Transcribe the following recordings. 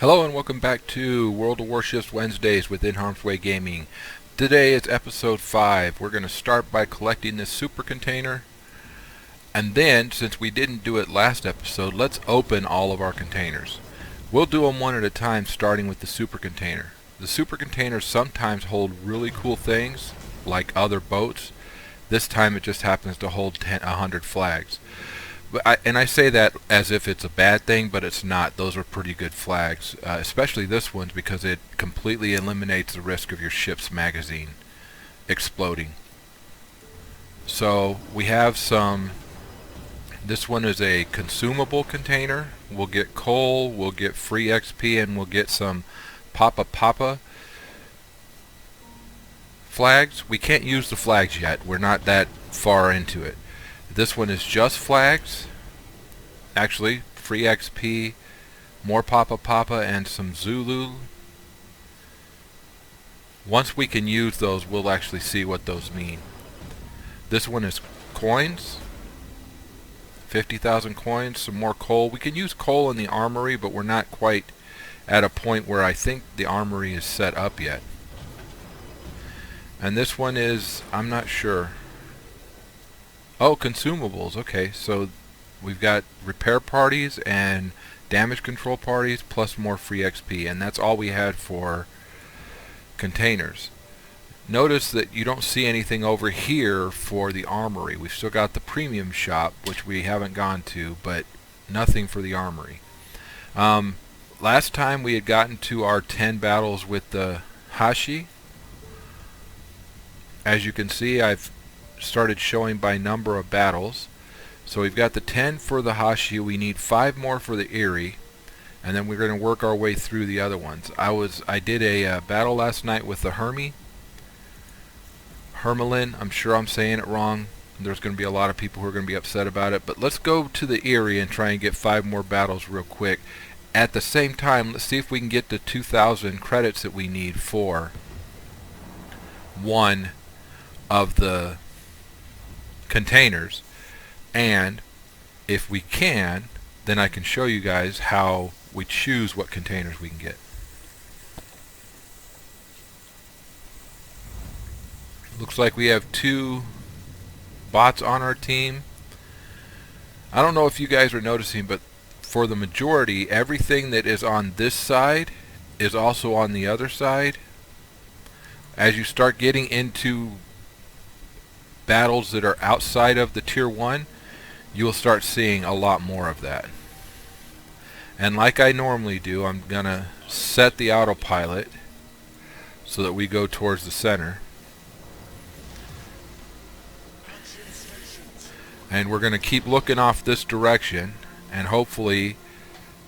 Hello and welcome back to World of Warships Wednesdays with NHarmzWay Gaming. Today is episode 5. We're going to start by collecting this super container. And then, since we didn't do it last episode, let's open all of our containers. We'll do them one at a time, starting with the super container. The super containers sometimes hold really cool things, like other boats. This time it just happens to hold 100 flags. And I say that as if it's a bad thing, but it's not. Those are pretty good flags, especially this one because it completely eliminates the risk of your ship's magazine exploding. So we have some. This one is a consumable container. We'll get coal, we'll get free XP, and we'll get some Papa flags. We can't use the flags yet. We're not that far into it. This one is just flags. Actually, free XP, more Papa, and some Zulu. Once we can use those, we'll actually see what those mean. This one is coins. 50,000 coins, some more coal. We can use coal in the armory, but we're not quite at a point where I think the armory is set up yet. And this one is, I'm not sure. Oh, consumables. Okay, so we've got repair parties and damage control parties plus more free XP, and that's all we had for containers. Notice that you don't see anything over here for the armory. We've still got the premium shop, which we haven't gone to, but nothing for the armory. Last time we had gotten to our 10 battles with the Hashi. As you can see, I've started showing by number of battles. So we've got the 10 for the Hashi, we need 5 more for the Erie, and then we're going to work our way through the other ones. I did a battle last night with the Hermelin. I'm sure I'm saying it wrong. There's going to be a lot of people who are going to be upset about it, but let's go to the Erie and try and get 5 more battles real quick. At the same time, let's see if we can get the 2,000 credits that we need for one of the containers, and if we can, then I can show you guys how we choose what containers we can get. Looks like we have 2 bots on our team. I don't know if you guys are noticing, but for the majority, everything that is on this side is also on the other side. As you start getting into battles that are outside of the tier 1, you'll start seeing a lot more of that. And like I normally do, I'm gonna set the autopilot so that we go towards the center, and we're gonna keep looking off this direction, and hopefully,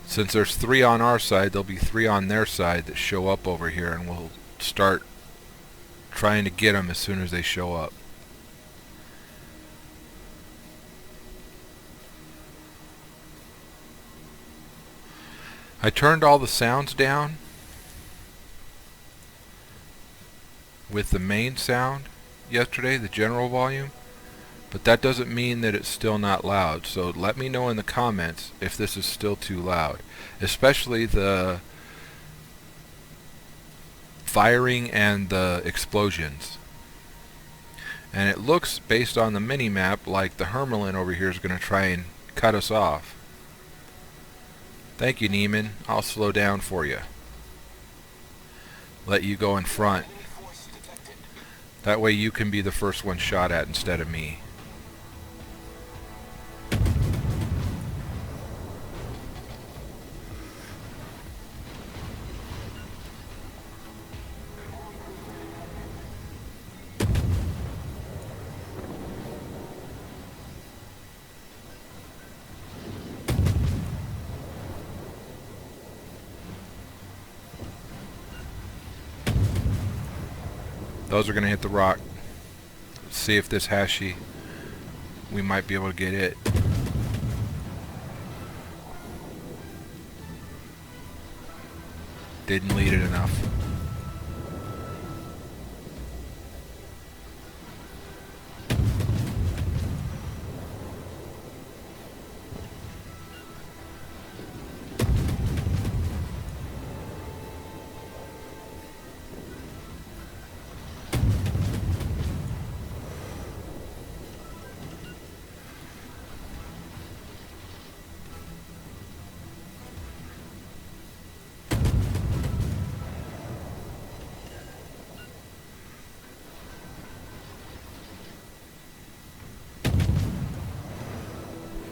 since there's 3 on our side, there'll be 3 on their side that show up over here, and we'll start trying to get them as soon as they show up. I turned all the sounds down with the main sound yesterday, the general volume, but that doesn't mean that it's still not loud. So let me know in the comments if this is still too loud, especially the firing and the explosions. And it looks, based on the mini-map, like the Hermelin over here is going to try and cut us off. Thank you, Neiman. I'll slow down for you. Let you go in front. That way you can be the first one shot at instead of me. Those are going to hit the rock. Let's see if this Hashi, we might be able to get it. Didn't lead it enough.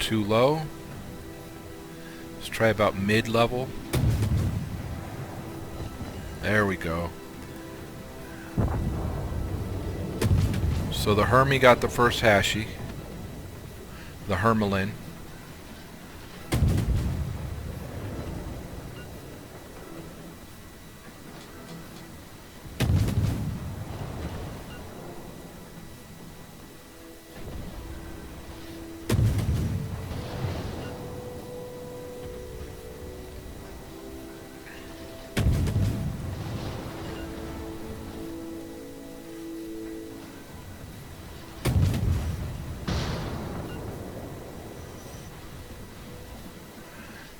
too low. Let's try about mid-level. There we go. So the Hermie got the first Hashi. The Hermelin.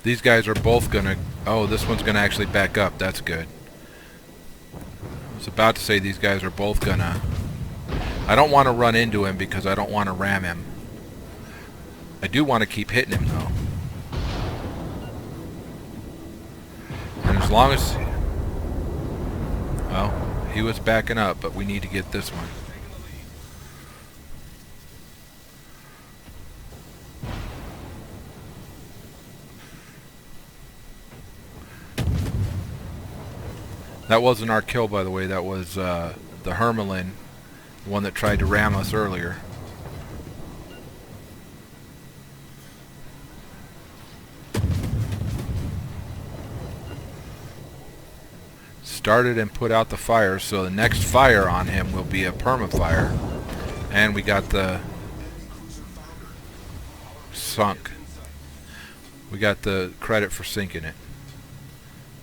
These guys are both gonna... Oh, this one's gonna actually back up. That's good. I was about to say these guys are both gonna... I don't want to run into him because I don't want to ram him. I do want to keep hitting him though. And as long as... Well, he was backing up, but we need to get this one. That wasn't our kill, by the way. That was the Hermelin, the one that tried to ram us earlier. Started and put out the fire, so the next fire on him will be a perma-fire. And we got the sunk. We got the credit for sinking it.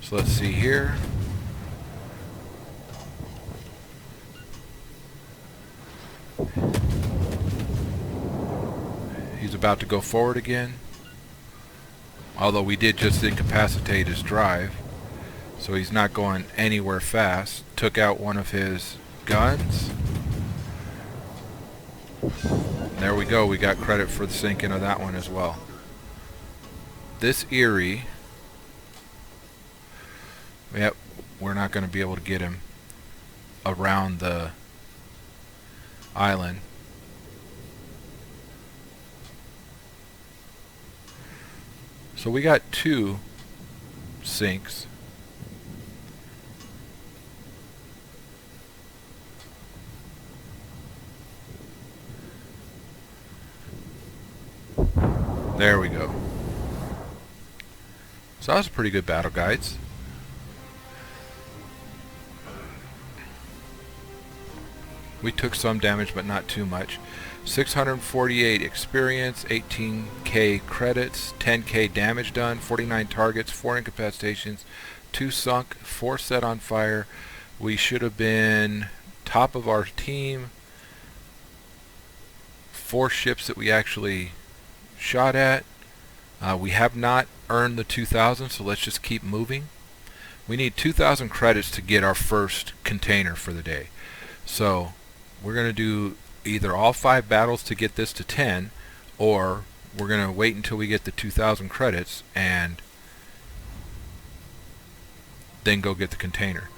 So let's see here. He's about to go forward again. Although we did just incapacitate his drive. So he's not going anywhere fast. Took out one of his guns. There we go. We got credit for the sinking of that one as well. This Erie... Yep, we're not going to be able to get him around the island. So we got 2 sinks. There we go. So that was a pretty good battle, guys. We took some damage, but not too much. 648 experience, 18k credits, 10k damage done, 49 targets, 4 incapacitations, 2 sunk, 4 set on fire. We should have been top of our team. 4 ships that we actually shot at. We have not earned the 2,000, so let's just keep moving. We need 2,000 credits to get our first container for the day. So we're going to do either all 5 battles to get this to 10, or we're going to wait until we get the 2,000 credits and then go get the container.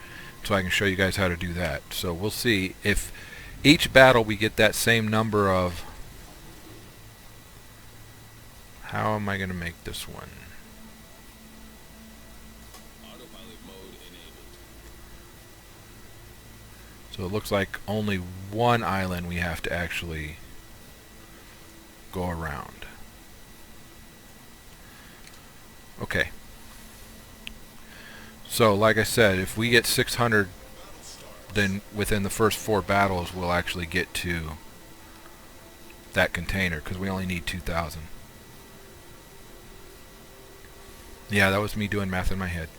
So I can show you guys how to do that. So we'll see if each battle we get that same number of... How am I going to make this one? So it looks like only one island we have to actually go around. Okay. So like I said, if we get 600, then within the first 4 battles we'll actually get to that container, because we only need 2,000. Yeah, that was me doing math in my head.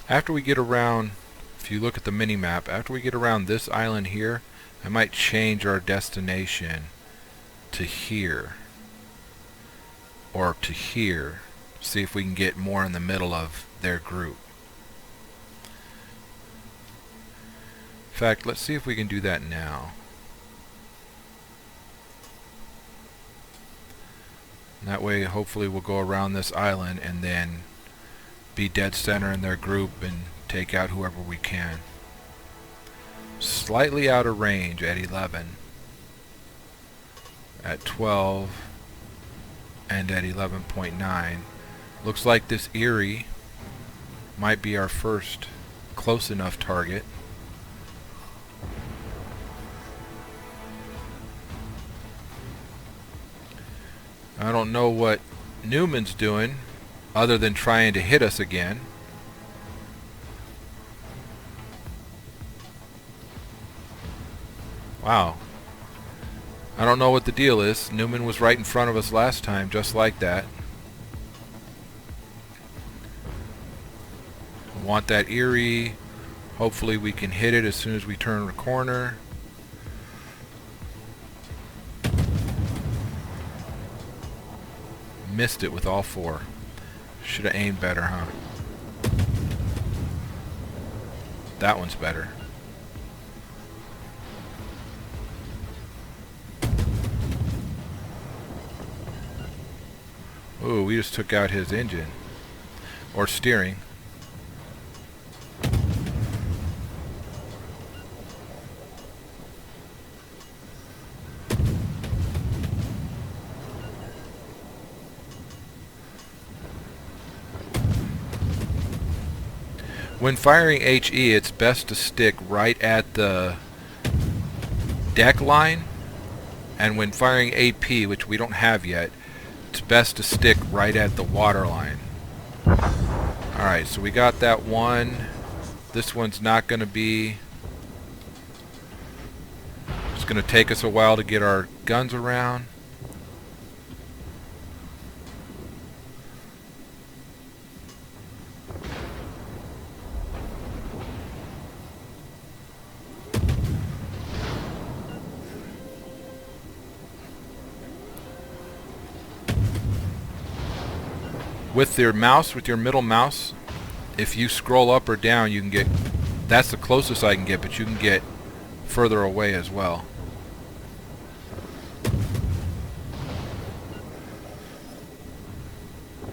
After we get around, if you look at the mini-map, after we get around this island here, I might change our destination to here. Or to here. See if we can get more in the middle of their group. In fact, let's see if we can do that now. That way hopefully we'll go around this island and then be dead center in their group and take out whoever we can. Slightly out of range at 11, at 12, and at 11.9. Looks like this Erie might be our first close enough target. I don't know what Newman's doing other than trying to hit us again. Wow. I don't know what the deal is. Newman was right in front of us last time, just like that. Want that Erie. Hopefully we can hit it as soon as we turn the corner. Missed it with all four. Should have aimed better, huh? That one's better. Ooh, we just took out his engine. Or steering. When firing HE, it's best to stick right at the deck line, and when firing AP, which we don't have yet, it's best to stick right at the water line. Alright, so we got that one. This one's not going to be... It's going to take us a while to get our guns around. With your mouse, with your middle mouse, if you scroll up or down, you can get, that's the closest I can get, but you can get further away as well.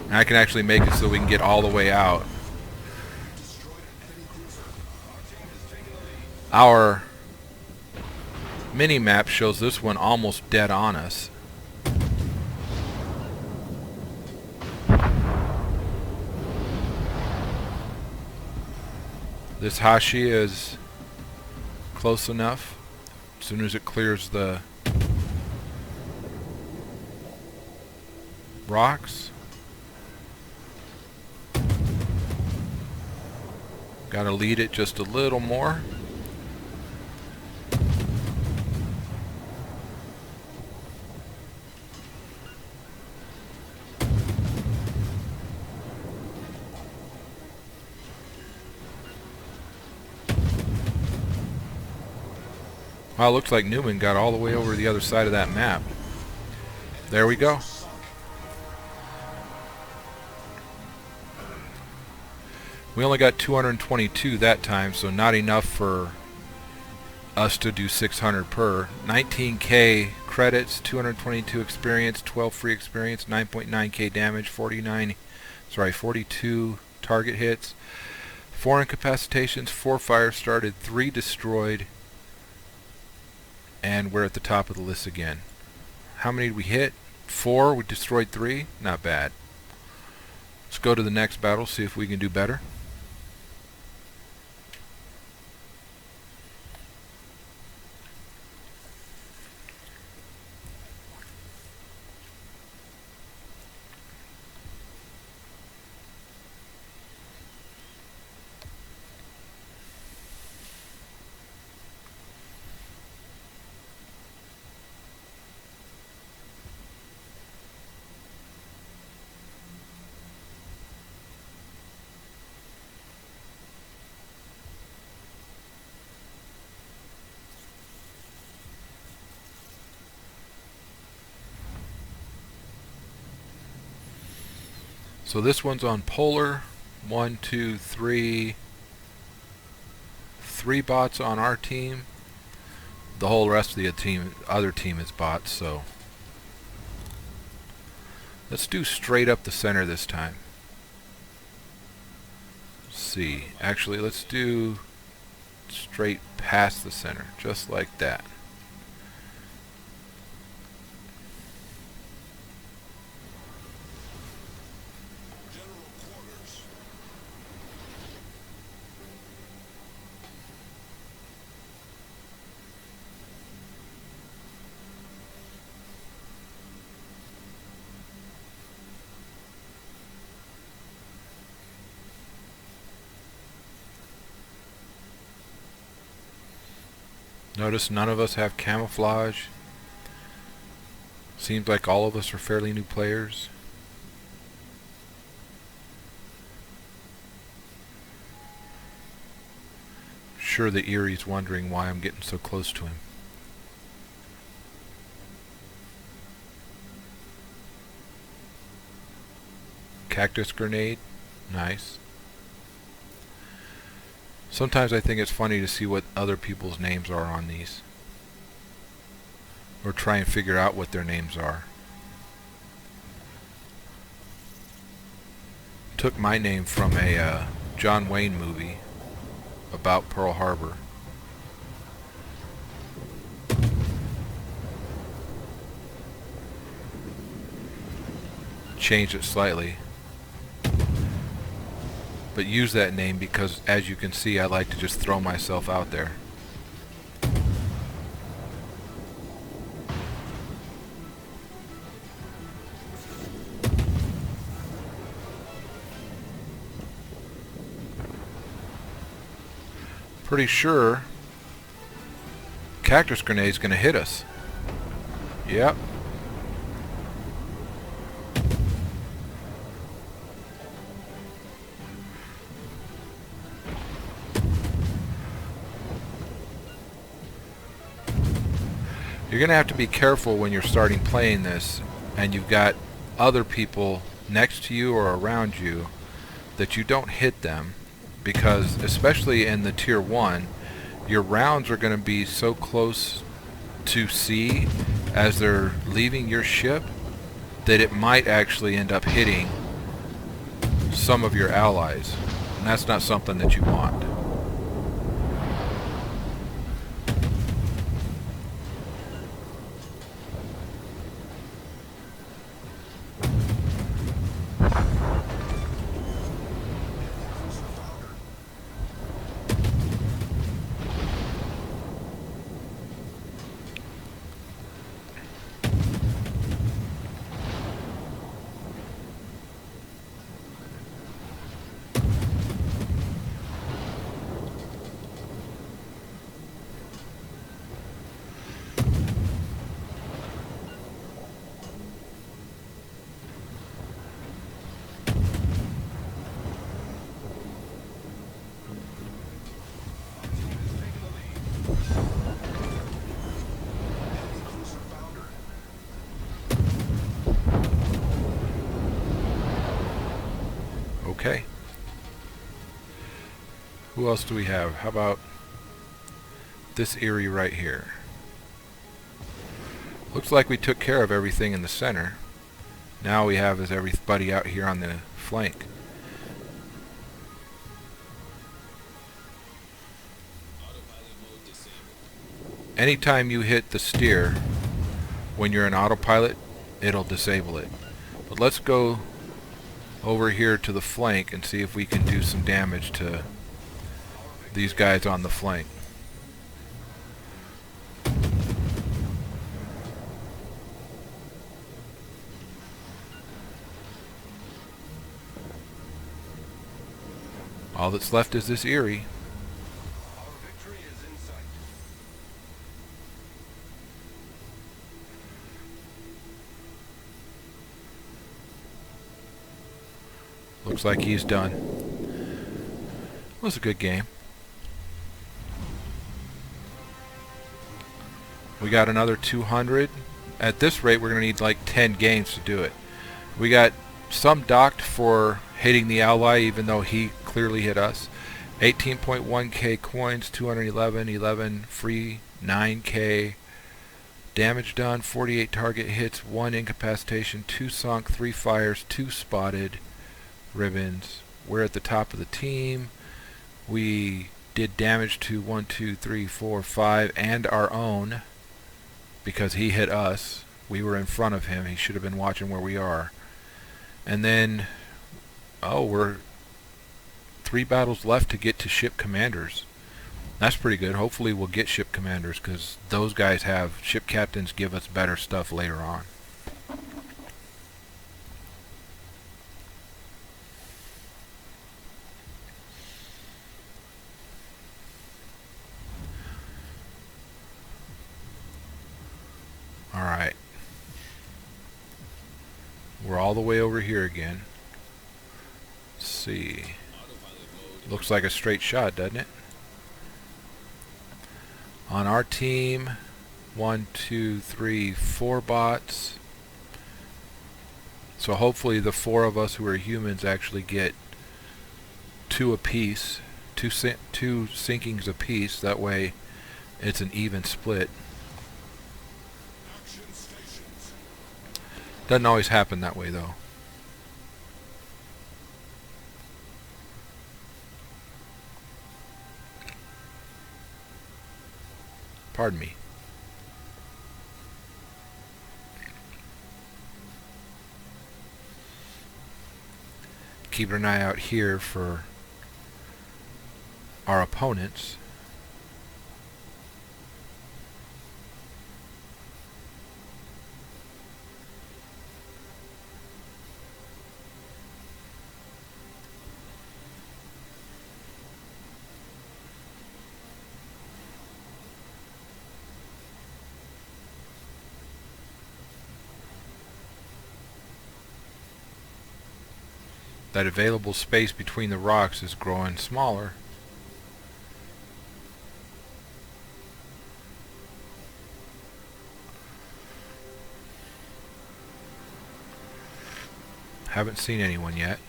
And I can actually make it so we can get all the way out. Our mini-map shows this one almost dead on us. This Hashi is close enough. As soon as it clears the rocks. Gotta lead it just a little more. Wow, looks like Newman got all the way over to the other side of that map. There we go. We only got 222 that time, so not enough for us to do 600 per. 19k credits, 222 experience, 12 free experience, 9.9k damage, 42 target hits, 4 incapacitations, 4 fire started, 3 destroyed. And we're at the top of the list again. How many did we hit? 4. We destroyed 3. Not bad. Let's go to the next battle, see if we can do better. So this one's on polar. 1, 2, 3. 3 bots on our team. The whole rest of the other team is bots, so Let's do straight up the center this time. Let's see. Actually, let's do straight past the center, just like that. Notice none of us have camouflage. Seems like all of us are fairly new players. Sure, the Erie's wondering why I'm getting so close to him. Cactus grenade, nice. Sometimes I think it's funny to see what other people's names are on these, or try and figure out what their names are. Took my name from a John Wayne movie about Pearl Harbor. Changed it slightly, but use that name because, as you can see, I like to just throw myself out there. Pretty sure cactus grenade's gonna hit us. Yep. You're going to have to be careful when you're starting playing this and you've got other people next to you or around you that you don't hit them, because especially in the tier 1, your rounds are going to be so close to C as they're leaving your ship that it might actually end up hitting some of your allies, and that's not something that you want. Okay. Who else do we have? How about this Erie right here? Looks like we took care of everything in the center. Now we have is everybody out here on the flank. Anytime you hit the steer when you're in autopilot, it'll disable it. But let's go over here to the flank and see if we can do some damage to these guys on the flank. All that's left is this Erie. Looks like he's done. It was a good game. We got another 200. At this rate, we're going to need like 10 games to do it. We got some docked for hitting the ally, even though he clearly hit us. 18.1k coins, 211, 11 free, 9k Damage done, 48 target hits, 1 incapacitation, 2 sunk, 3 fires, 2 spotted. Ribbons. We're at the top of the team. We did damage to 1, 2, 3, 4, 5, and our own, because he hit us. We were in front of him. He should have been watching where we are. And then, oh, we're 3 battles left to get to ship commanders. That's pretty good. Hopefully we'll get ship commanders, because those guys have ship captains give us better stuff later on. Alright. We're all the way over here again. Let's see. Looks like a straight shot, doesn't it? On our team, 1, 2, 3, 4 bots. So hopefully the 4 of us who are humans actually get 2 apiece, 2 sinkings apiece. That way it's an even split. Doesn't always happen that way though. Pardon me. Keep an eye out here for our opponents. That available space between the rocks is growing smaller. Haven't seen anyone yet.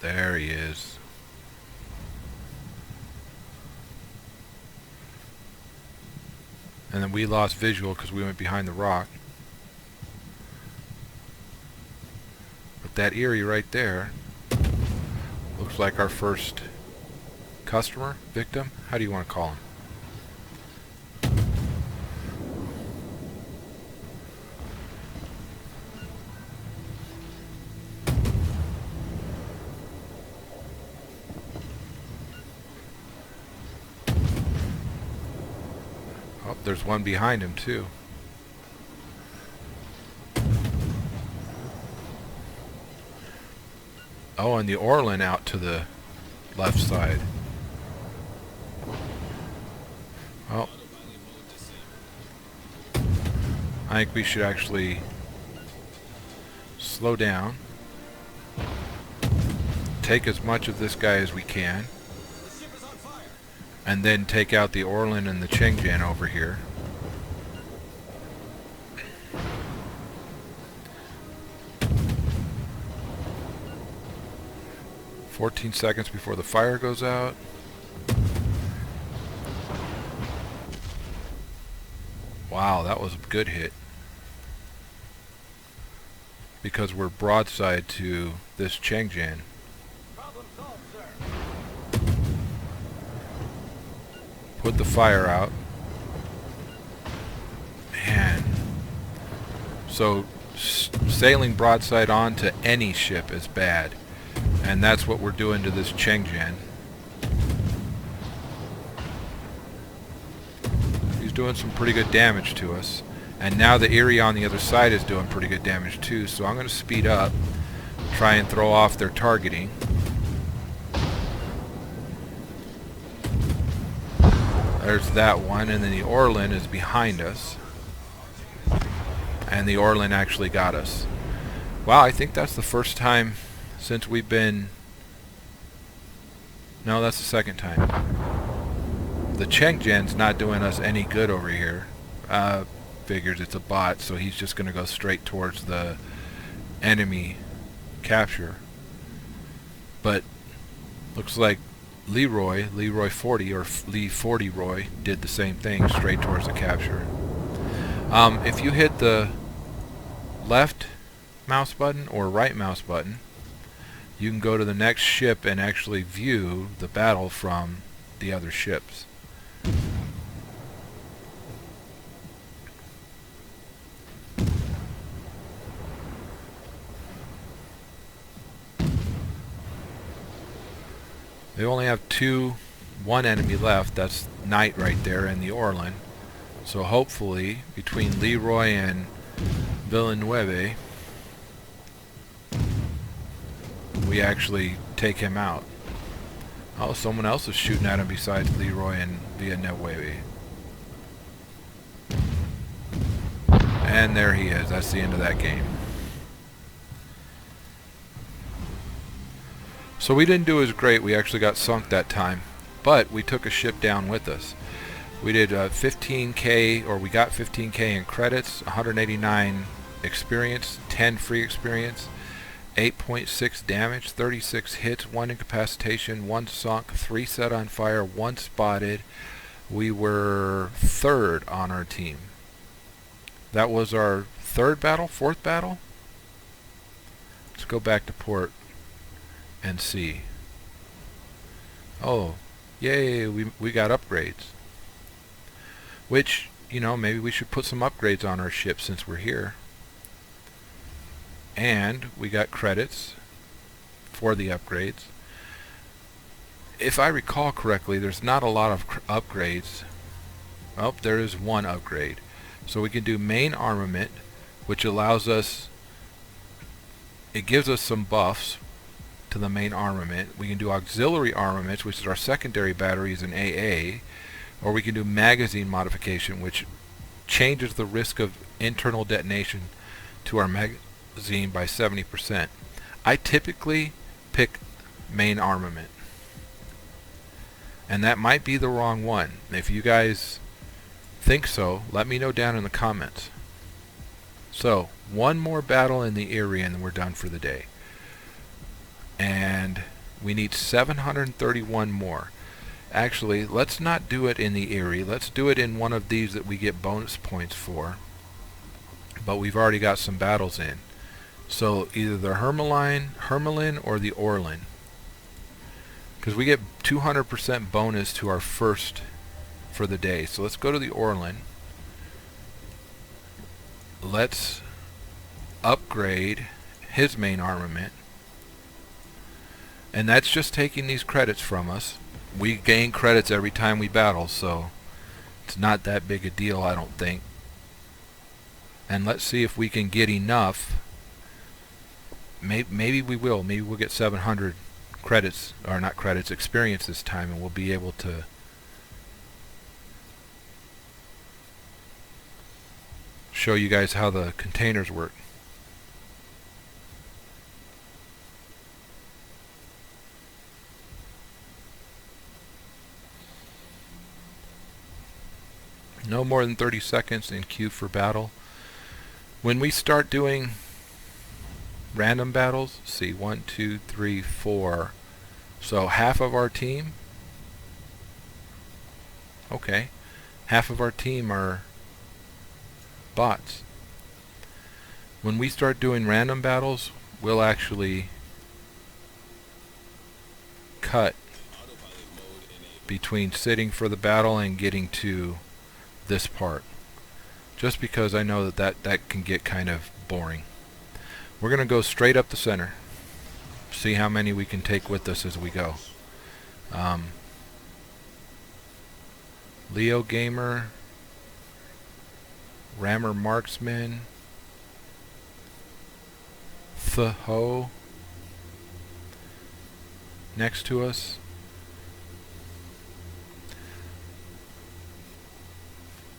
There he is. And then we lost visual because we went behind the rock. But that Erie right there looks like our first customer, victim. How do you want to call him? Oh, there's one behind him too. Oh, and the Orlan out to the left side. Oh. I think we should actually slow down. Take as much of this guy as we can. And then take out the Orlan and the Chengjian over here. "14 seconds before the fire goes out." Wow, that was a good hit. Because we're broadside to this Chengjian. Put the fire out. Man. So sailing broadside onto any ship is bad. And that's what we're doing to this Chengjian. He's doing some pretty good damage to us. And now the Erie on the other side is doing pretty good damage too. So I'm going to speed up. Try and throw off their targeting. There's that one. And then the Orlan is behind us. And the Orlan actually got us. Wow, I think that's the first time since we've been... No, that's the second time. The Chengjian's not doing us any good over here. Figures it's a bot, so he's just going to go straight towards the enemy capture. But looks like Leroy 40 or Lee 40 Roy did the same thing, straight towards the capture. If you hit the left mouse button or right mouse button, you can go to the next ship and actually view the battle from the other ships. They only have one enemy left. That's Knight right there and the Orlan. So hopefully between Leroy and Villeneuve we actually take him out. Oh, someone else is shooting at him besides Leroy and Villeneuve. And there he is. That's the end of that game. So we didn't do as great. We actually got sunk that time, but we took a ship down with us. We did 15k, or we got 15k in credits, 189 experience, 10 free experience, 8.6 damage, 36 hits, 1 incapacitation, 1 sunk, 3 set on fire, 1 spotted. We were 3rd on our team. That was our 3rd battle, 4th battle. Let's go back to port and see. Oh, yay, we got upgrades. Which, you know, maybe we should put some upgrades on our ship since we're here. And we got credits for the upgrades. If I recall correctly, there's not a lot of upgrades. Oh, there is one upgrade. So we can do main armament, which allows us, it gives us some buffs to the main armament. We can do auxiliary armaments, which is our secondary batteries in AA, or we can do magazine modification, which changes the risk of internal detonation to our magazine by 70%. I typically pick main armament, and that might be the wrong one. If you guys think so, let me know down in the comments. So, one more battle in the Erie and then we're done for the day. And we need 731 more. Actually, let's not do it in the Erie. Let's do it in one of these that we get bonus points for. But we've already got some battles in. So either the Hermelin or the Orlan. Because we get 200% bonus to our first for the day. So let's go to the Orlan. Let's upgrade his main armament. And that's just taking these credits from us. We gain credits every time we battle, so it's not that big a deal, I don't think. And let's see if we can get enough. Maybe we will. Maybe we'll get 700 credits, or not credits, experience this time, and we'll be able to show you guys how the containers work. No more than 30 seconds in queue for battle. When we start doing random battles, see, 1, 2, 3, 4. So half of our team. Okay. Half of our team are bots. When we start doing random battles, we'll actually cut between sitting for the battle and getting to this part, just because I know that can get kind of boring. We're gonna go straight up the center, see how many we can take with us as we go. Leo Gamer, Rammer Marksman, Ho next to us.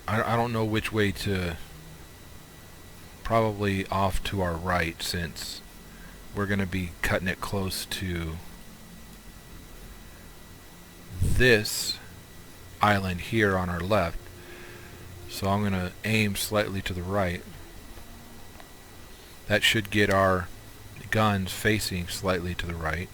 I don't know which way to. Probably off to our right, since we're going to be cutting it close to this island here on our left. So I'm going to aim slightly to the right. That should get our guns facing slightly to the right.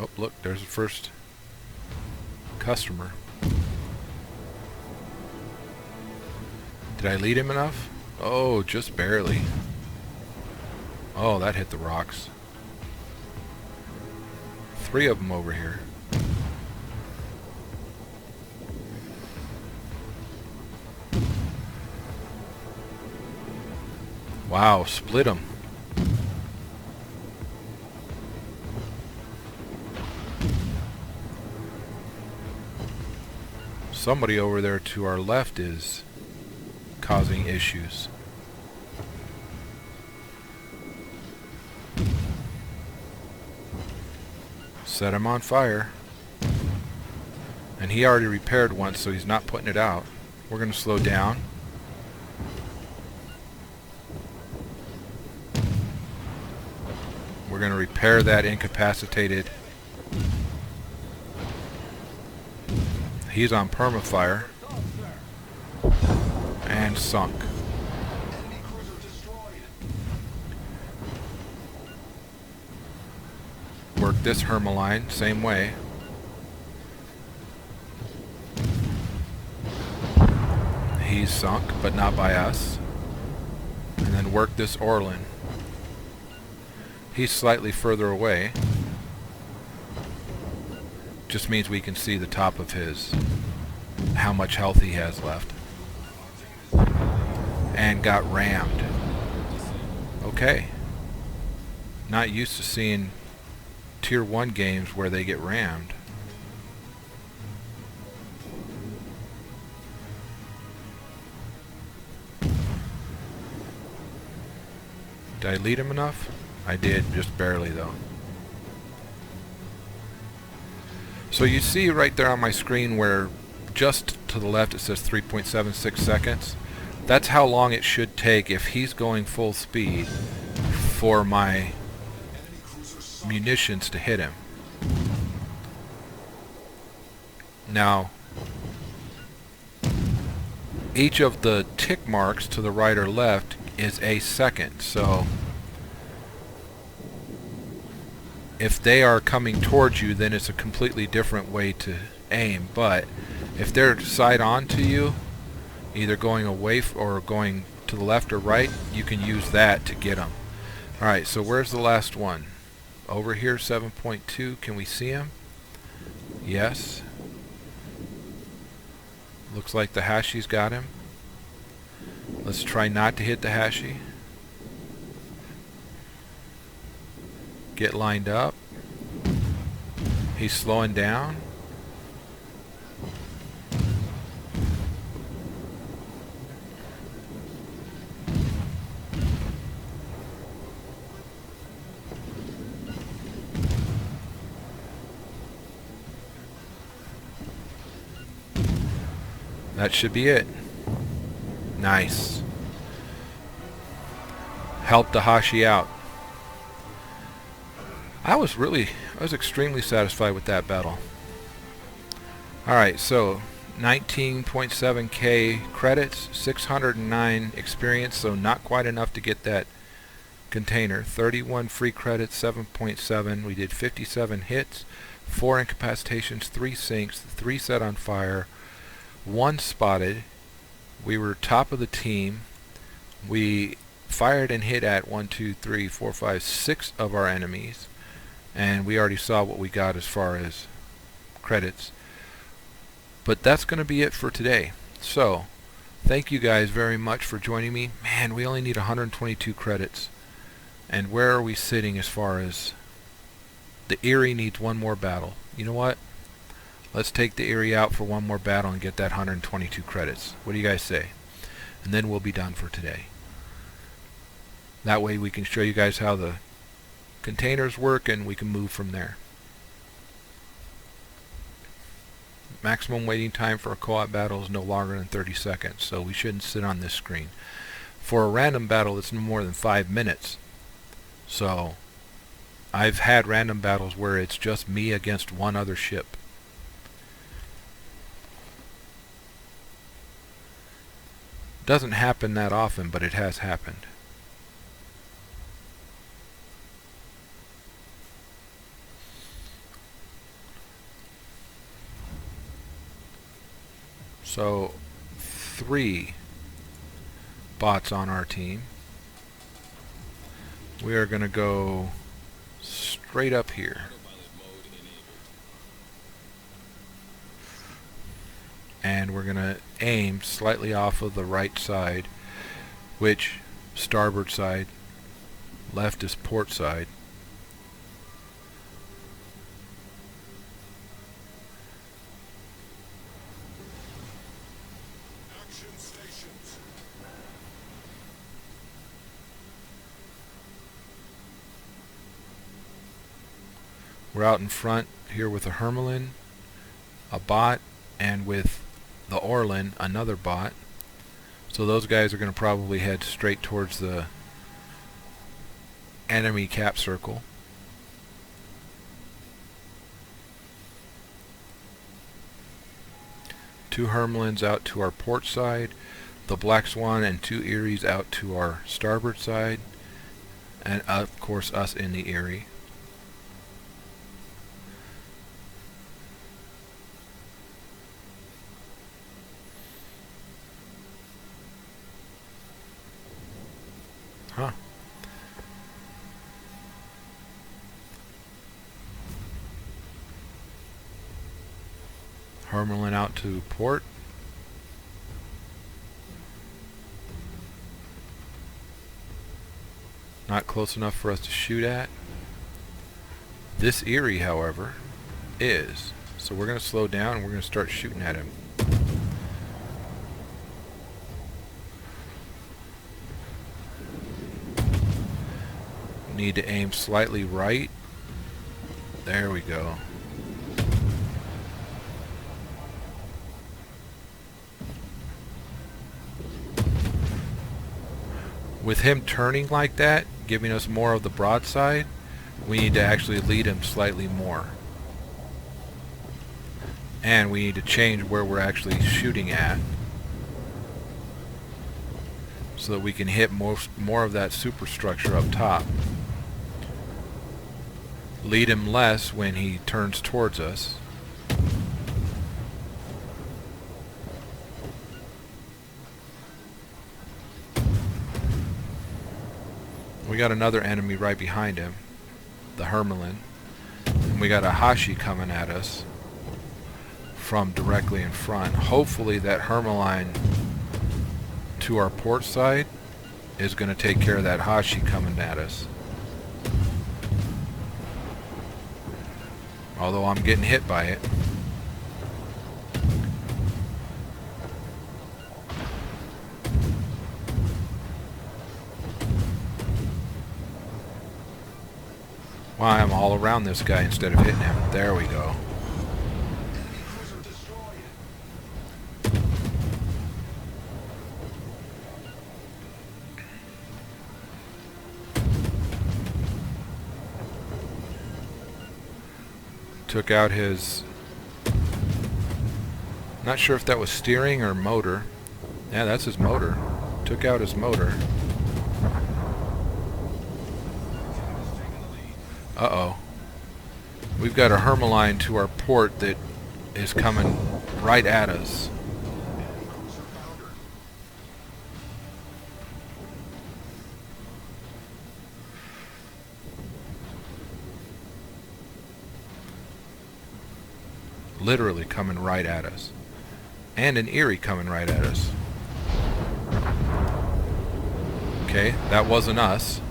Oh, look, there's the first customer. Did I lead him enough? Oh, just barely. Oh, that hit the rocks. 3 of them over here. Wow, split them. Somebody over there to our left is causing issues. Set him on fire. And he already repaired once, so he's not putting it out. We're going to slow down. We're going to repair that incapacitated. He's on permafire. And sunk. Work this Hermaline, same way. He's sunk, but not by us. And then work this Orlan. He's slightly further away. Just means we can see the top of his, how much health he has left. And got rammed. Okay. Not used to seeing Tier 1 games where they get rammed. Did I lead him enough? I did, just barely though. So you see right there on my screen where just to the left it says 3.76 seconds. That's how long it should take if he's going full speed for my munitions to hit him. Now, each of the tick marks to the right or left is a second, so if they are coming towards you, then it's a completely different way to aim. But if they're side on to you, either going away or going to the left or right, you can use that to get them. Alright, so where's the last one? Over here, 7.2. Can we see him? Yes. Looks like the Hashi's got him. Let's try not to hit the Hashi. Get lined up. He's slowing down. That should be it. Nice. Helped the Hashi out. I was extremely satisfied with that battle. Alright, so 19.7k credits, 609 experience, so not quite enough to get that container. 31 free credits, 7.7. We did 57 hits, 4 incapacitations, 3 sinks, 3 set on fire, 1 spotted. We were top of the team. We fired and hit at 1, 2, 3, 4, 5, 6 of our enemies. And we already saw what we got as far as credits. But that's going to be it for today. So, thank you guys very much for joining me. Man, we only need 122 credits. And where are we sitting as far as... The Erie needs one more battle. You know what? Let's take the Erie out for one more battle and get that 122 credits. What do you guys say? And then we'll be done for today. That way we can show you guys how the containers work and we can move from there. Maximum waiting time for a co-op battle is no longer than 30 seconds, so we shouldn't sit on this screen. For a random battle, it's no more than 5 minutes. So, I've had random battles where it's just me against one other ship. Doesn't happen that often, but it has happened. So 3 bots on our team. We are going to go straight up here. And we're going to aim slightly off of the right side, which starboard side, left is port side. We're out in front here with a Hermelin, a bot, and with the Orlan, another bot. So those guys are going to probably head straight towards the enemy cap circle. Two Hermelins out to our port side, the Black Swan and 2 Eries out to our starboard side, and of course us in the Erie. Huh. Hermelin out to port. Not close enough for us to shoot at. This Erie, however, is. So we're going to slow down and we're going to start shooting at him. Need to aim slightly right. There we go. With him turning like that, giving us more of the broadside, we need to actually lead him slightly more. And we need to change where we're actually shooting at, so that we can hit more of that superstructure up top. Lead him less when he turns towards us. We got another enemy right behind him, the Hermelin. And we got a Hashi coming at us from directly in front. Hopefully that Hermelin to our port side is going to take care of that Hashi coming at us. Although I'm getting hit by it. Why, I'm all around this guy instead of hitting him. There we go. Took out his... Not sure if that was steering or motor. Yeah, that's his motor. Took out his motor. Uh-oh. We've got a Hermelin to our port that is coming right at us. Literally coming right at us. And an Erie coming right at us. Okay, that wasn't us.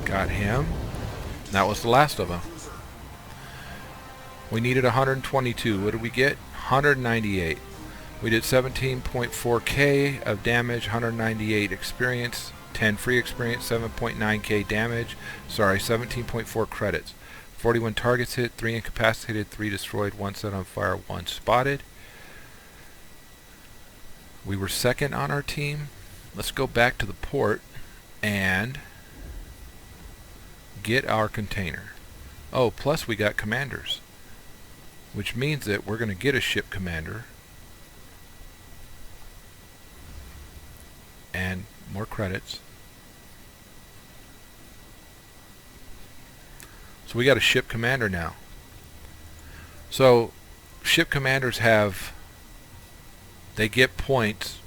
Got him. That was the last of them. We needed 122. What did we get? 198. We did 17.4k of damage, 198 experience, 10 free experience, 7.9k damage. Sorry, 17.4 credits. 41 targets hit, 3 incapacitated, 3 destroyed, 1 set on fire, 1 spotted. We were second on our team. Let's go back to the port and get our container. Oh, plus we got commanders, which means that we're going to get a ship commander. and more credits. So we got a ship commander now. So ship commanders they get points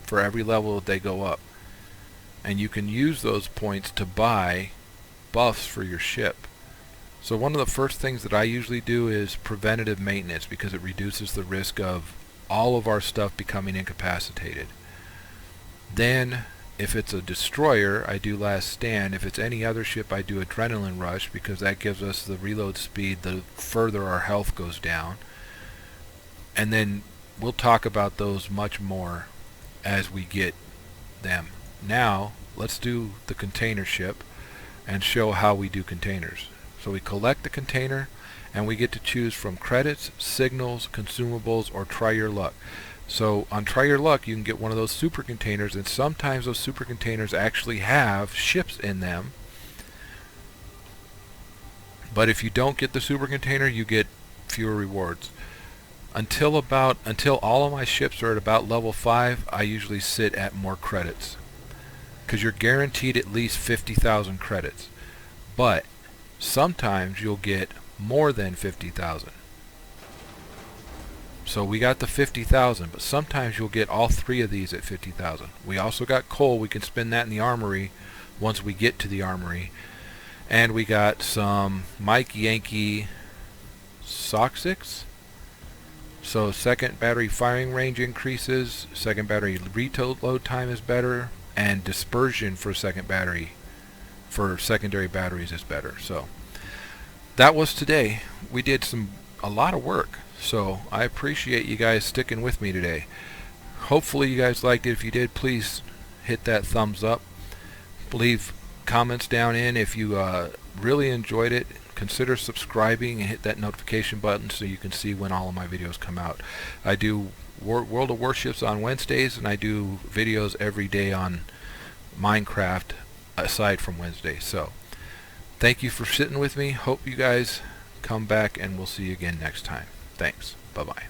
for every level that they go up, and you can use those points to buy buffs for your ship. So one of the first things that I usually do is preventative maintenance, because it reduces the risk of all of our stuff becoming incapacitated. Then if it's a destroyer, I do last stand. If it's any other ship, I do adrenaline rush, because that gives us the reload speed the further our health goes down. And then we'll talk about those much more as we get them. Now let's do the container ship and show how we do containers. So we collect the container, and we get to choose from credits, signals, consumables, or try your luck. So on try your luck, you can get one of those super containers, and sometimes those super containers actually have ships in them. But if you don't get the super container, you get fewer rewards. Until all of my ships are at about level 5, I usually sit at more credits, because you're guaranteed at least 50,000 credits. But sometimes you'll get more than 50,000. So we got the 50,000, but sometimes you'll get all 3 of these at 50,000. We also got coal. We can spend that in the armory once we get to the armory. And we got some Mike Yankee Soxics. So second battery firing range increases, second battery reload time is better, and dispersion for second battery for secondary batteries is better. So that was today. We did a lot of work, so I appreciate you guys sticking with me today. Hopefully you guys liked it. If you did, please hit that thumbs up. Leave comments down in if you really enjoyed it. Consider subscribing and hit that notification button so you can see when all of my videos come out. I do World of Warships on Wednesdays, and I do videos every day on Minecraft aside from Wednesday. So thank you for sitting with me. Hope you guys come back, and we'll see you again next time. Thanks. Bye-bye.